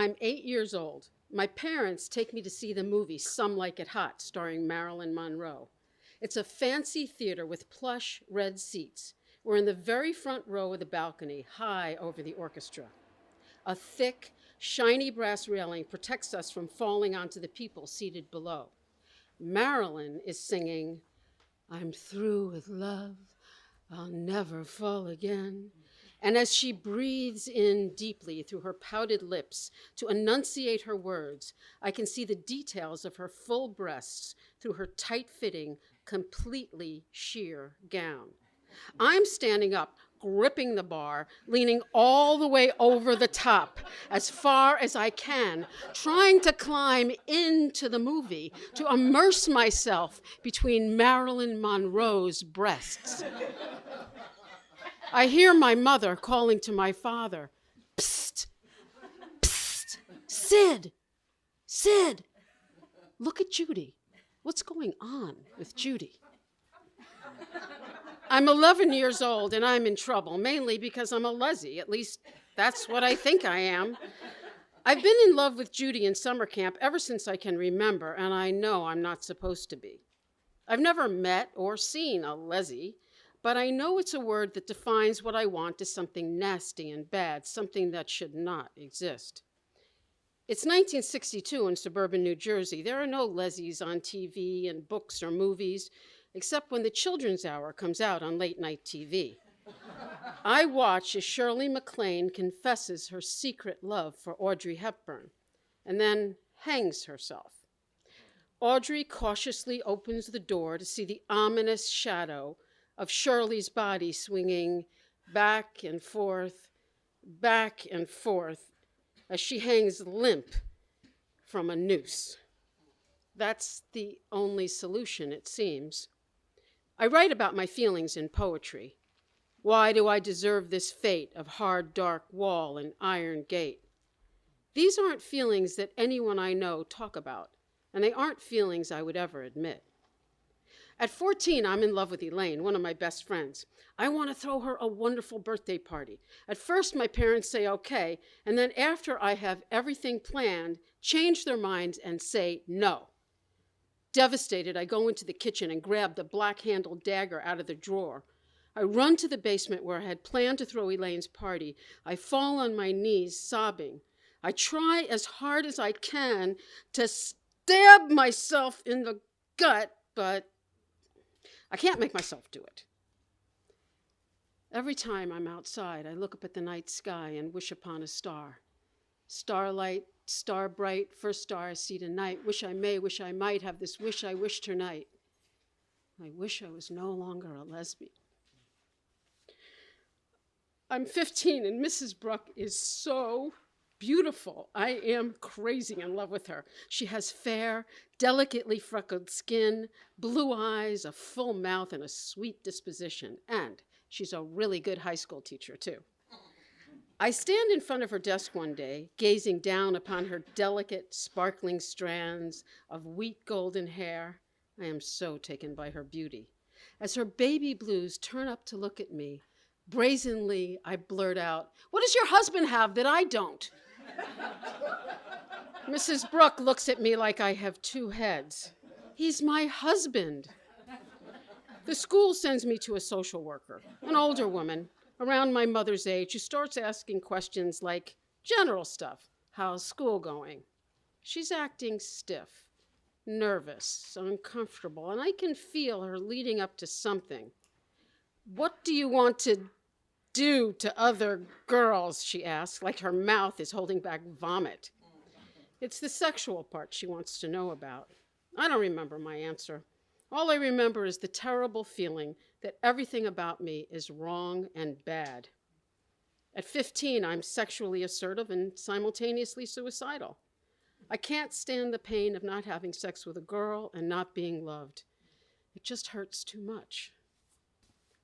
I'm 8 years old. My parents take me to see the movie Some Like It Hot, starring Marilyn Monroe. It's a fancy theater with plush red seats. We're in the very front row of the balcony, high over the orchestra. A thick, shiny brass railing protects us from falling onto the people seated below. Marilyn is singing, "I'm through with love, I'll never fall again." And as she breathes in deeply through her pouted lips to enunciate her words, I can see the details of her full breasts through her tight-fitting, completely sheer gown. I'm standing up, gripping the bar, leaning all the way over the top as far as I can, trying to climb into the movie, to immerse myself between Marilyn Monroe's breasts. I hear my mother calling to my father, "Psst, psst, Sid, Sid, look at Judy. What's going on with Judy?" I'm 11 years old and I'm in trouble, mainly because I'm a leslie. At least that's what I think I am. I've been in love with Judy in summer camp ever since I can remember, and I know I'm not supposed to be. I've never met or seen a leslie, but I know it's a word that defines what I want as something nasty and bad, something that should not exist. It's 1962 in suburban New Jersey. There are no lesbies on TV and books or movies, except when the Children's Hour comes out on late night TV. I watch as Shirley MacLaine confesses her secret love for Audrey Hepburn and then hangs herself. Audrey cautiously opens the door to see the ominous shadow of Shirley's body swinging back and forth as she hangs limp from a noose. That's the only solution, it seems. I write about my feelings in poetry. Why do I deserve this fate of hard, dark wall and iron gate? These aren't feelings that anyone I know talk about, and they aren't feelings I would ever admit. At 14, I'm in love with Elaine, one of my best friends. I want to throw her a wonderful birthday party. At first, my parents say okay, and then after I have everything planned, change their minds and say no. Devastated, I go into the kitchen and grab the black-handled dagger out of the drawer. I run to the basement where I had planned to throw Elaine's party. I fall on my knees, sobbing. I try as hard as I can to stab myself in the gut, but I can't make myself do it. Every time I'm outside, I look up at the night sky and wish upon a star. Starlight, star bright, first star I see tonight. Wish I may, wish I might have this wish I wish tonight. I wish I was no longer a lesbian. I'm 15 and Mrs. Bruck is so beautiful. I am crazy in love with her. She has fair, delicately freckled skin, blue eyes, a full mouth, and a sweet disposition. And she's a really good high school teacher, too. I stand in front of her desk one day, gazing down upon her delicate, sparkling strands of wheat golden hair. I am so taken by her beauty. As her baby blues turn up to look at me, brazenly I blurt out, "What does your husband have that I don't?" Mrs. Bruck looks at me like I have two heads. "He's my husband." The school sends me to a social worker, an older woman, around my mother's age, who starts asking questions like general stuff. How's school going? She's acting stiff, nervous, uncomfortable, and I can feel her leading up to something. "What do you want to do to other girls?" she asks, like her mouth is holding back vomit. It's the sexual part she wants to know about. I don't remember my answer. All I remember is the terrible feeling that everything about me is wrong and bad. At 15, I'm sexually assertive and simultaneously suicidal. I can't stand the pain of not having sex with a girl and not being loved. It just hurts too much.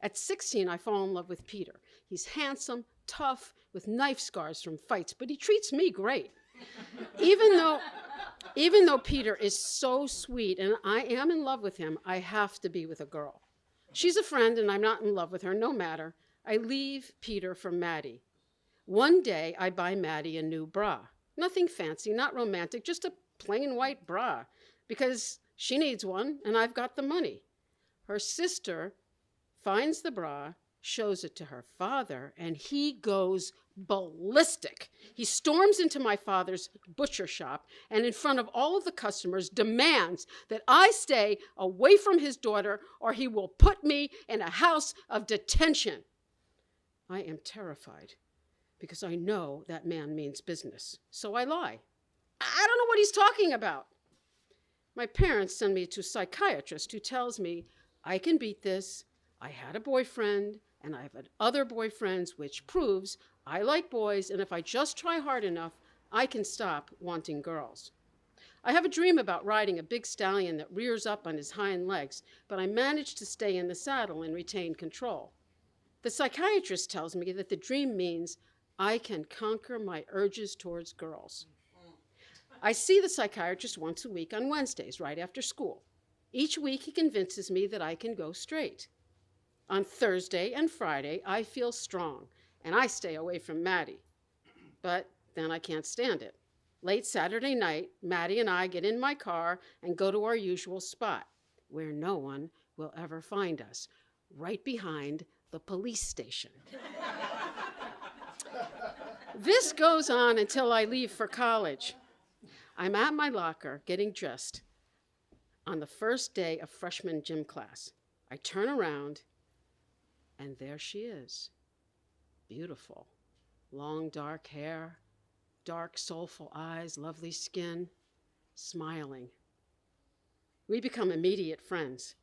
At 16, I fall in love with Peter. He's handsome, tough, with knife scars from fights, but he treats me great. Even though Peter is so sweet and I am in love with him, I have to be with a girl. She's a friend and I'm not in love with her, no matter. I leave Peter for Maddie. One day, I buy Maddie a new bra. Nothing fancy, not romantic, just a plain white bra, because she needs one and I've got the money. Her sister finds the bra, shows it to her father, and he goes ballistic. He storms into my father's butcher shop and in front of all of the customers demands that I stay away from his daughter or he will put me in a house of detention. I am terrified because I know that man means business, so I lie. I don't know what he's talking about. My parents send me to a psychiatrist who tells me I can beat this. I had a boyfriend, and I've had other boyfriends, which proves I like boys, and if I just try hard enough, I can stop wanting girls. I have a dream about riding a big stallion that rears up on his hind legs, but I manage to stay in the saddle and retain control. The psychiatrist tells me that the dream means I can conquer my urges towards girls. I see the psychiatrist once a week on Wednesdays, right after school. Each week he convinces me that I can go straight. On Thursday and Friday, I feel strong, and I stay away from Maddie. But then I can't stand it. Late Saturday night, Maddie and I get in my car and go to our usual spot, where no one will ever find us, right behind the police station. This goes on until I leave for college. I'm at my locker getting dressed on the first day of freshman gym class. I turn around, and there she is. Beautiful. Long dark hair, dark soulful eyes, lovely skin, smiling. We become immediate friends.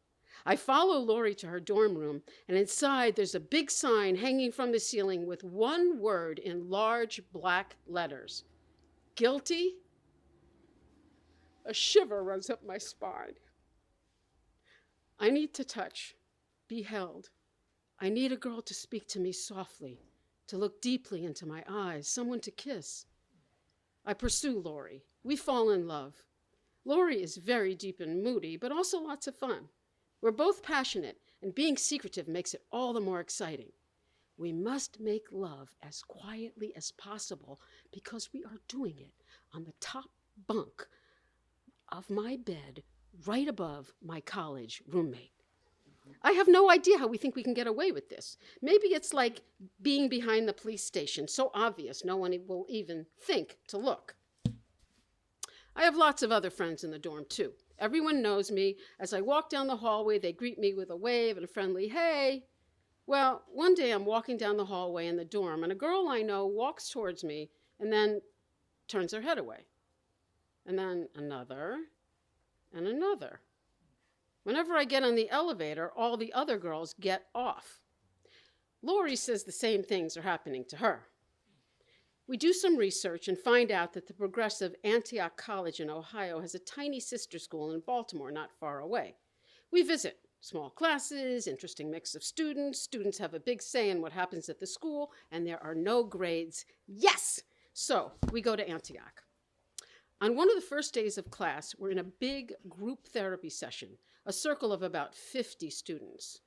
I follow Lori to her dorm room, and inside there's a big sign hanging from the ceiling with one word in large black letters: guilty. A shiver runs up my spine. I need to touch, be held. I need a girl to speak to me softly, to look deeply into my eyes, someone to kiss. I pursue Lori. We fall in love. Lori is very deep and moody, but also lots of fun. We're both passionate, and being secretive makes it all the more exciting. We must make love as quietly as possible because we are doing it on the top bunk of my bed right above my college roommate. I have no idea how we think we can get away with this. Maybe it's like being behind the police station, so obvious no one will even think to look. I have lots of other friends in the dorm, too. Everyone knows me. As I walk down the hallway, they greet me with a wave and a friendly hey. Well, one day I'm walking down the hallway in the dorm, and a girl I know walks towards me and then turns her head away. And then another and another. Whenever I get on the elevator, all the other girls get off. Lori says the same things are happening to her. We do some research and find out that the progressive Antioch College in Ohio has a tiny sister school in Baltimore not far away. We visit. Small classes, interesting mix of students. Students have a big say in what happens at the school, and there are no grades. Yes! So we go to Antioch. On one of the first days of class, we're in a big group therapy session, a circle of about 50 students.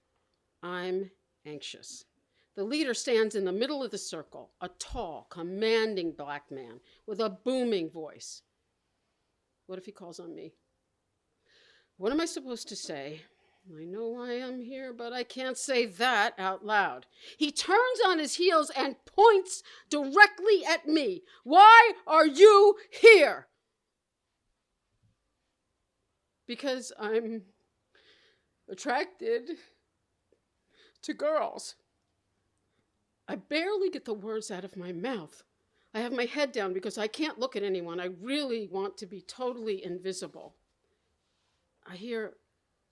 I'm anxious. The leader stands in the middle of the circle, a tall, commanding black man with a booming voice. What if he calls on me? What am I supposed to say? I know I am here, but I can't say that out loud. He turns on his heels and points directly at me. Why are you here? Because I'm attracted to girls. I barely get the words out of my mouth. I have my head down because I can't look at anyone. I really want to be totally invisible. I hear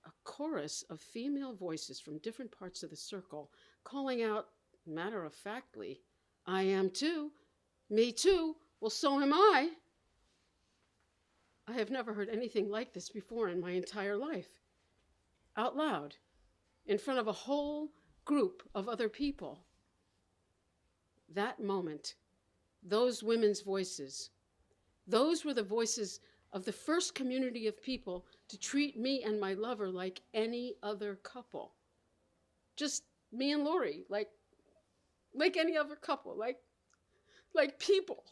a chorus of female voices from different parts of the circle calling out matter-of-factly, I am too, me too, well, so am I. I have never heard anything like this before in my entire life. Out loud, in front of a whole group of other people. That moment, those women's voices, those were the voices of the first community of people to treat me and my lover like any other couple. Just me and Lori, like any other couple, like people,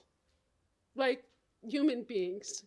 like human beings.